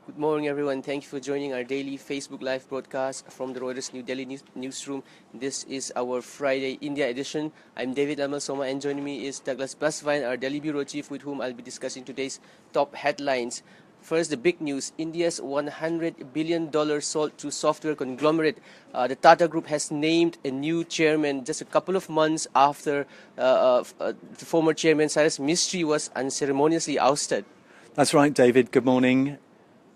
Good morning, everyone. Thank you for joining our daily Facebook Live broadcast from the Reuters New Delhi newsroom. This is our Friday India edition. I'm David Amal Soma, and joining me is Douglas Busvine, our Delhi bureau chief, with whom I'll be discussing today's top headlines. First, the big news: India's $100 billion sold to software conglomerate. The Tata Group has named a new chairman just a couple of months after the former chairman Cyrus Mistry was unceremoniously ousted. That's right, David. Good morning.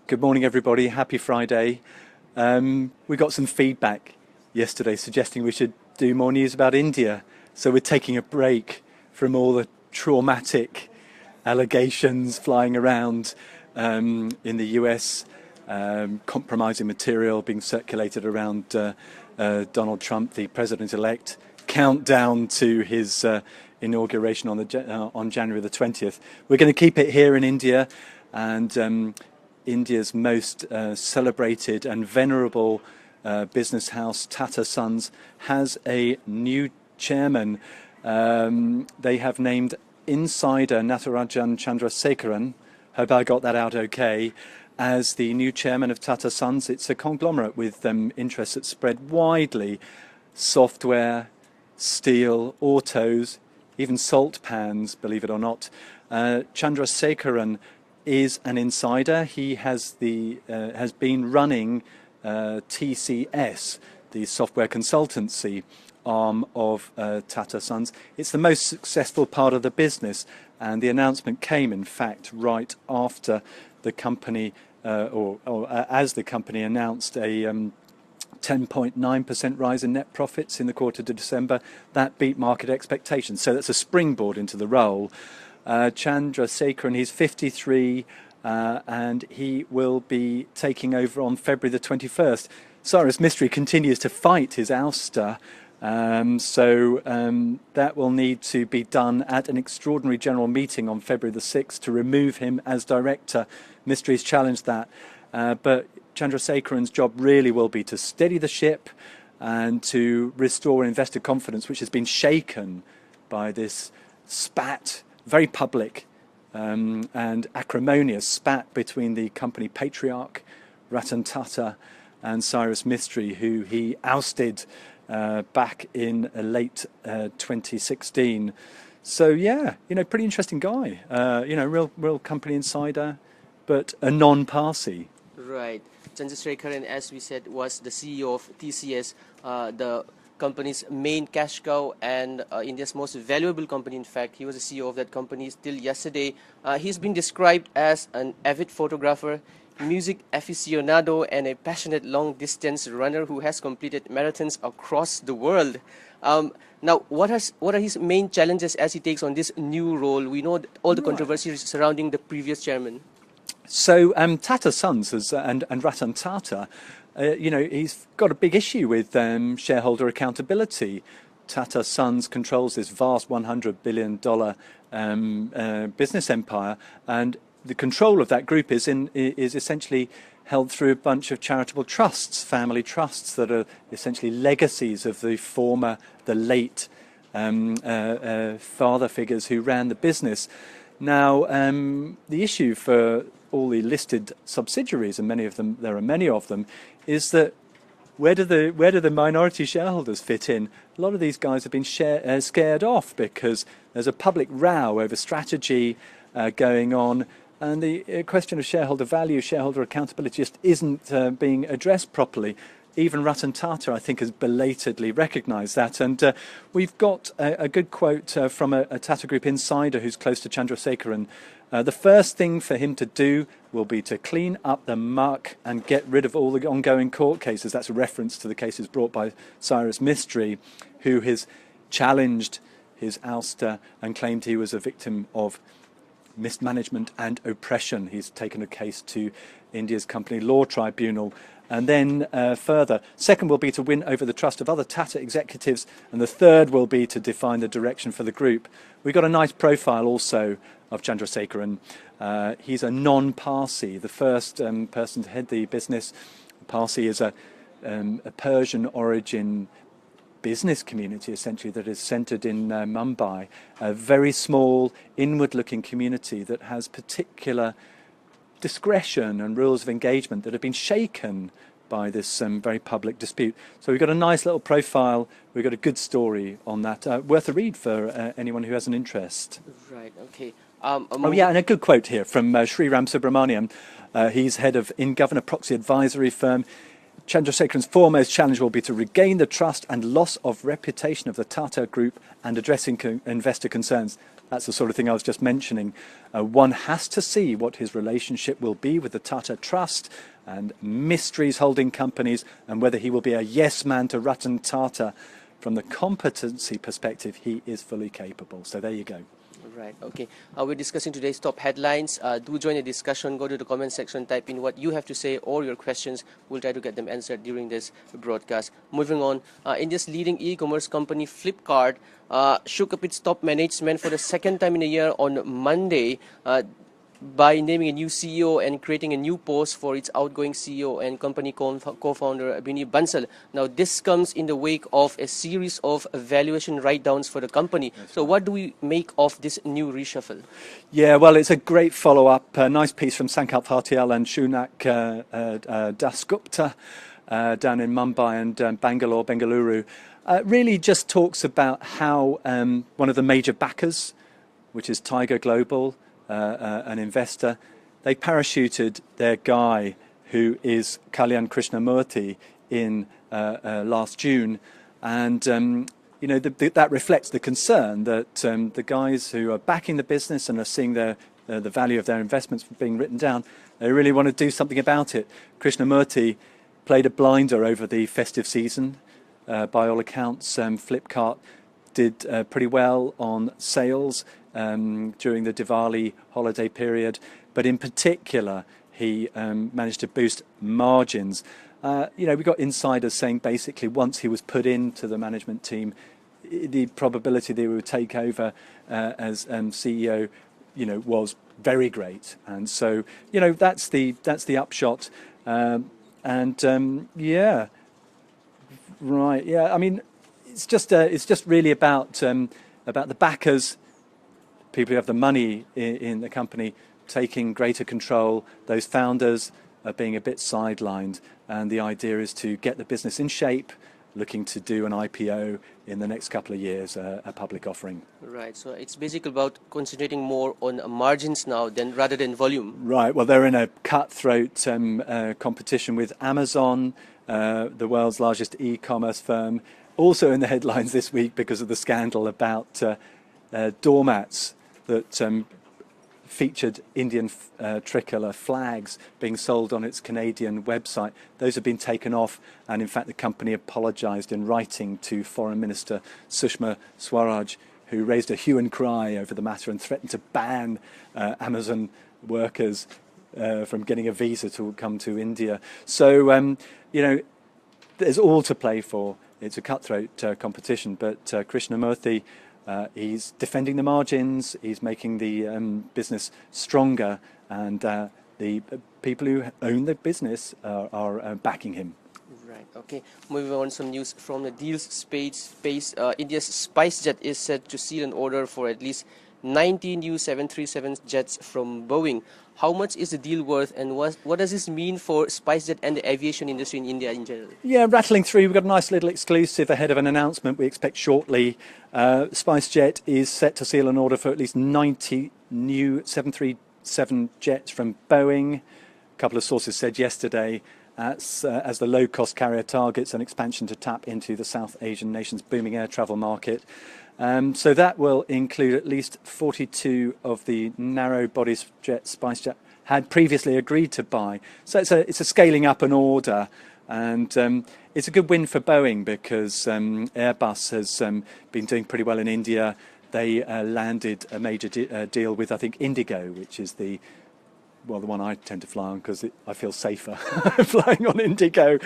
Good morning, everybody. Happy Friday. We got some feedback yesterday suggesting we should do more news about India. So we're taking a break from all the traumatic allegations flying around in the US, compromising material being circulated around Donald Trump, the president-elect, countdown to his inauguration on January the 20th. We're going to keep it here in India, and India's most celebrated and venerable business house, Tata Sons, has a new chairman. They have named insider Natarajan Chandrasekaran, hope I got that out okay, as the new chairman of Tata Sons. It's a conglomerate with interests that spread widely: software, steel, autos, even salt pans, believe it or not. Chandrasekaran is an insider. He has been running TCS, the software consultancy arm of Tata Sons. It's the most successful part of the business, and the announcement came, in fact, right after the company, as the company announced a 10.9% rise in net profits in the quarter to December. That beat market expectations. So that's a springboard into the role. Chandrasekaran, he's 53, and he will be taking over on February the 21st. Cyrus Mistry continues to fight his ouster, so that will need to be done at an extraordinary general meeting on February the 6th to remove him as director. Mistry's challenged that, but Chandrasekaran's job really will be to steady the ship and to restore investor confidence, which has been shaken by this spat, very public and acrimonious spat between the company patriarch, Ratan Tata, and Cyrus Mistry, who he ousted back in late 2016. So, yeah, pretty interesting guy. Real company insider, but a non-Parsi. Right. Chandrasekaran, as we said, was the CEO of TCS, the company's main cash cow and India's most valuable company. In fact, he was the CEO of that company till yesterday. He's been described as an avid photographer, music aficionado, and a passionate long-distance runner who has completed marathons across the world. Now, what are his main challenges as he takes on this new role? We know all the controversies surrounding the previous chairman. So Tata Sons and Ratan Tata, he's got a big issue with shareholder accountability. Tata Sons controls this vast $100 billion business empire, and the control of that group is essentially held through a bunch of charitable trusts, family trusts that are essentially legacies of the late father figures who ran the business. Now, the issue for all the listed subsidiaries, and there are many of them, is that where do the minority shareholders fit in? A lot of these guys have been scared off because there's a public row over strategy going on, and the question of shareholder value, shareholder accountability just isn't being addressed properly. Even Ratan Tata, I think, has belatedly recognised that. And we've got a good quote from a Tata Group insider who's close to Chandrasekaran. The first thing for him to do will be to clean up the muck and get rid of all the ongoing court cases. That's a reference to the cases brought by Cyrus Mistry, who has challenged his ouster and claimed he was a victim of mismanagement and oppression. He's taken a case to India's company law tribunal. And then further, second will be to win over the trust of other Tata executives, and the third will be to define the direction for the group. We've got a nice profile also of Chandrasekaran. He's a non-Parsi, the first person to head the business. Parsi is a Persian origin business community, essentially, that is centred in Mumbai, a very small, inward-looking community that has particular discretion and rules of engagement that have been shaken by this very public dispute. So we've got a nice little profile, we've got a good story on that, worth a read for anyone who has an interest. Right, okay. Oh yeah, and a good quote here from Sriram Subramaniam. He's head of in-governor proxy advisory firm. Chandrasekharan's foremost challenge will be to regain the trust and loss of reputation of the Tata Group and addressing investor concerns. That's the sort of thing I was just mentioning. One has to see what his relationship will be with the Tata Trust and Mysteries holding companies, and whether he will be a yes man to Ratan Tata. From the competency perspective, he is fully capable. So there you go. Right, okay. We're discussing today's top headlines. Do join the discussion. Go to the comment section, type in what you have to say or your questions. We'll try to get them answered during this broadcast. Moving on, India's leading e-commerce company Flipkart shook up its top management for the second time in a year on Monday by naming a new CEO and creating a new post for its outgoing CEO and company co-founder Abhini Bansal. Now, this comes in the wake of a series of valuation write-downs for the company. So what do we make of this new reshuffle? Yeah, well, it's a great follow-up. A nice piece from Sankalp Hartial and Shunak Dasgupta down in Mumbai and Bengaluru. Really just talks about how one of the major backers, which is Tiger Global, an investor, they parachuted their guy, who is Kalyan Krishnamurthy, in last June, and that reflects the concern that the guys who are backing the business and are seeing the value of their investments being written down, they really want to do something about it. Krishnamurthy played a blinder over the festive season. By all accounts, Flipkart did pretty well on sales during the Diwali holiday period, but in particular he managed to boost margins. We got insiders saying basically once he was put into the management team, the probability that he would take over as CEO, was very great, and so that's the upshot. Right, yeah. I mean, it's just really about the backers, people who have the money in the company, taking greater control. Those founders are being a bit sidelined, and the idea is to get the business in shape, looking to do an IPO in the next couple of years, a public offering. Right, so it's basically about concentrating more on margins now rather than volume. Right, well, they're in a cutthroat competition with Amazon, the world's largest e-commerce firm, also in the headlines this week because of the scandal about doormats that featured Indian tricolour flags being sold on its Canadian website. Those have been taken off, and in fact the company apologised in writing to Foreign Minister Sushma Swaraj, who raised a hue and cry over the matter and threatened to ban Amazon workers from getting a visa to come to India. So, there's all to play for. It's a cutthroat competition, but Krishnamurthy, he's defending the margins, he's making the business stronger, and the people who own the business are backing him. Right, okay. Moving on, some news from the deals space. India's SpiceJet is set to seal an order for at least 19 new 737 jets from Boeing. How much is the deal worth, and what does this mean for SpiceJet and the aviation industry in India in general? Yeah, rattling through, we've got a nice little exclusive ahead of an announcement we expect shortly. SpiceJet is set to seal an order for at least 90 new 737 jets from Boeing. A couple of sources said yesterday, as the low-cost carrier targets an expansion to tap into the South Asian nation's booming air travel market. So that will include at least 42 of the narrow-body jets SpiceJet had previously agreed to buy. So it's a scaling up an order, and it's a good win for Boeing because Airbus has been doing pretty well in India. They landed a major deal with, I think, Indigo, which is the one I tend to fly on because I feel safer flying on Indigo.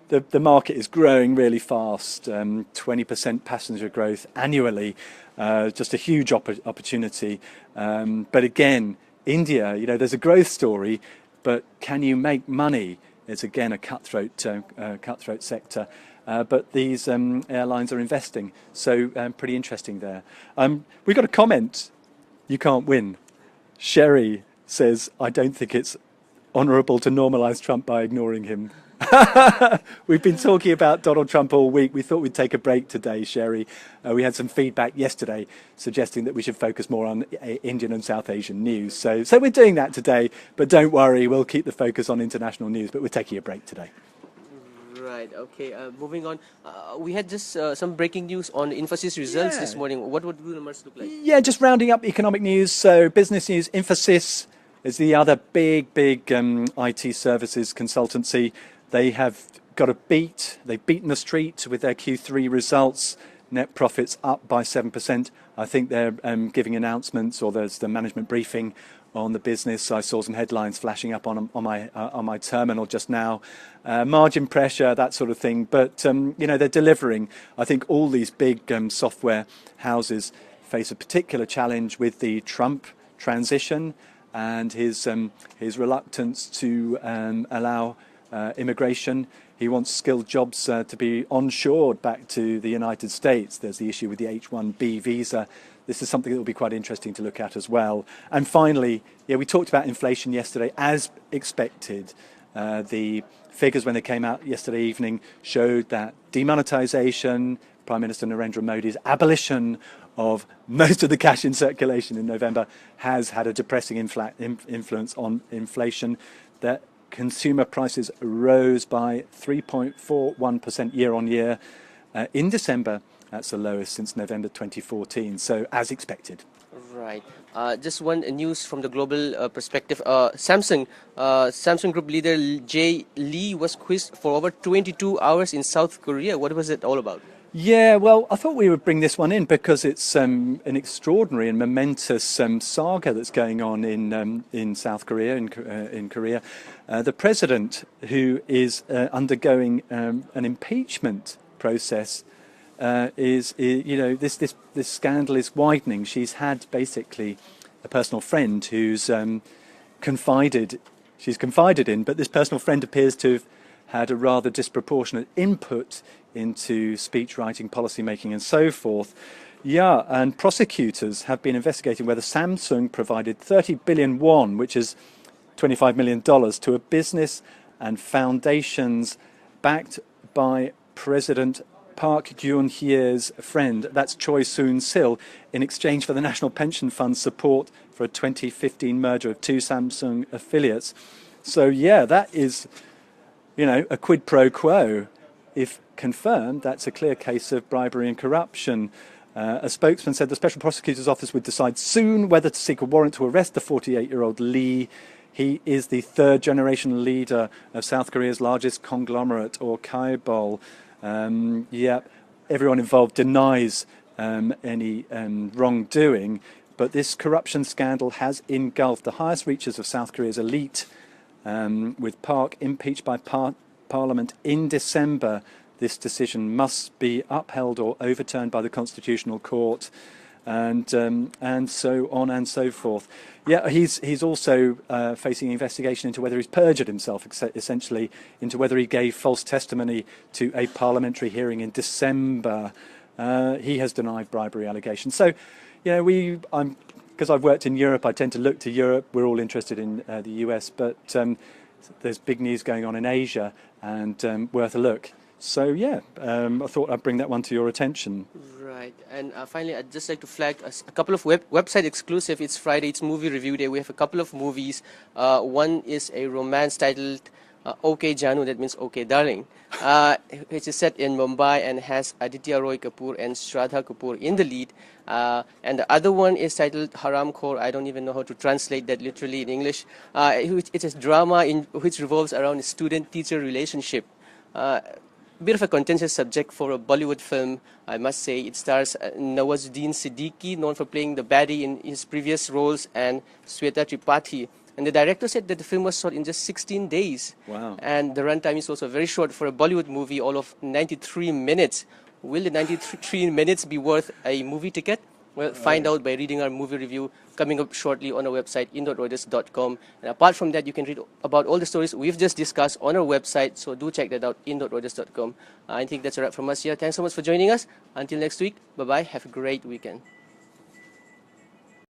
The market is growing really fast, 20% passenger growth annually, just a huge opportunity. But again, India, there's a growth story, but can you make money? It's again a cutthroat sector. But these airlines are investing, so pretty interesting there. We've got a comment. You can't win. Sherry says, I don't think it's honourable to normalise Trump by ignoring him. We've been talking about Donald Trump all week. We thought we'd take a break today, Sherry. We had some feedback yesterday suggesting that we should focus more on Indian and South Asian news. So we're doing that today, but don't worry, we'll keep the focus on international news, but we're taking a break today. Right, okay. Moving on, we had just some breaking news on Infosys results this morning. What would the numbers look like? Yeah, just rounding up economic news. So business news, Infosys is the other big IT services consultancy. They have got a beat. They've beaten the street with their Q3 results. Net profits up by 7%. I think they're giving announcements, or there's the management briefing on the business. I saw some headlines flashing up on my terminal just now. Margin pressure, that sort of thing. But they're delivering. I think all these big software houses face a particular challenge with the Trump transition and his reluctance to allow immigration. He wants skilled jobs to be onshored back to the United States. There's the issue with the H-1B visa. This is something that will be quite interesting to look at as well. And finally, we talked about inflation yesterday. As expected, the figures when they came out yesterday evening showed that demonetization, Prime Minister Narendra Modi's abolition of most of the cash in circulation in November has had a depressing influence on inflation. That consumer prices rose by 3.41% year on year. In December, that's the lowest since November 2014, so as expected. Right. Just one news from the global perspective. Samsung Group leader Jay Lee was quizzed for over 22 hours in South Korea. What was it all about? Yeah, well, I thought we would bring this one in because it's an extraordinary and momentous saga that's going on in South Korea, in Korea. The president, who is undergoing an impeachment process, this scandal is widening. She's had basically a personal friend who's confided in, but this personal friend appears to have had a rather disproportionate input into speech writing, policy making and so forth. Yeah, and prosecutors have been investigating whether Samsung provided 30 billion won, which is $25 million, to a business and foundations backed by President Park Geun-hye's friend, that's Choi Soon-sil, in exchange for the National Pension Fund's support for a 2015 merger of two Samsung affiliates. So yeah, that is, a quid pro quo. If confirmed, that's a clear case of bribery and corruption. A spokesman said the Special Prosecutor's Office would decide soon whether to seek a warrant to arrest the 48-year-old Lee. He is the third-generation leader of South Korea's largest conglomerate, or Chaebol. Everyone involved denies any wrongdoing, but this corruption scandal has engulfed the highest reaches of South Korea's elite, with Park impeached by Parliament in December. This decision must be upheld or overturned by the Constitutional Court, and so on and so forth. Yeah, he's also facing investigation into whether he's perjured himself, essentially into whether he gave false testimony to a parliamentary hearing in December. He has denied bribery allegations. So, because I've worked in Europe, I tend to look to Europe. We're all interested in the US, but there's big news going on in Asia, and worth a look. So yeah, I thought I'd bring that one to your attention. Right, and finally, I'd just like to flag a couple of website exclusive. It's Friday, it's movie review day. We have a couple of movies. One is a romance titled OK Janu, that means OK Darling, which is set in Mumbai and has Aditya Roy Kapoor and Shraddha Kapoor in the lead. And the other one is titled Haram Khor. I don't even know how to translate that literally in English. It's a drama which revolves around a student-teacher relationship. Bit of a contentious subject for a Bollywood film, I must say. It stars Nawazuddin Siddiqui, known for playing the baddie in his previous roles, and Sweta Tripathi. And the director said that the film was shot in just 16 days. Wow. And the runtime is also very short for a Bollywood movie, all of 93 minutes. Will the 93 minutes be worth a movie ticket? Well, find out by reading our movie review coming up shortly on our website, in.reuters.com. And apart from that, you can read about all the stories we've just discussed on our website, so do check that out, in.reuters.com. I think that's a wrap from us here. Thanks so much for joining us. Until next week, bye-bye. Have a great weekend.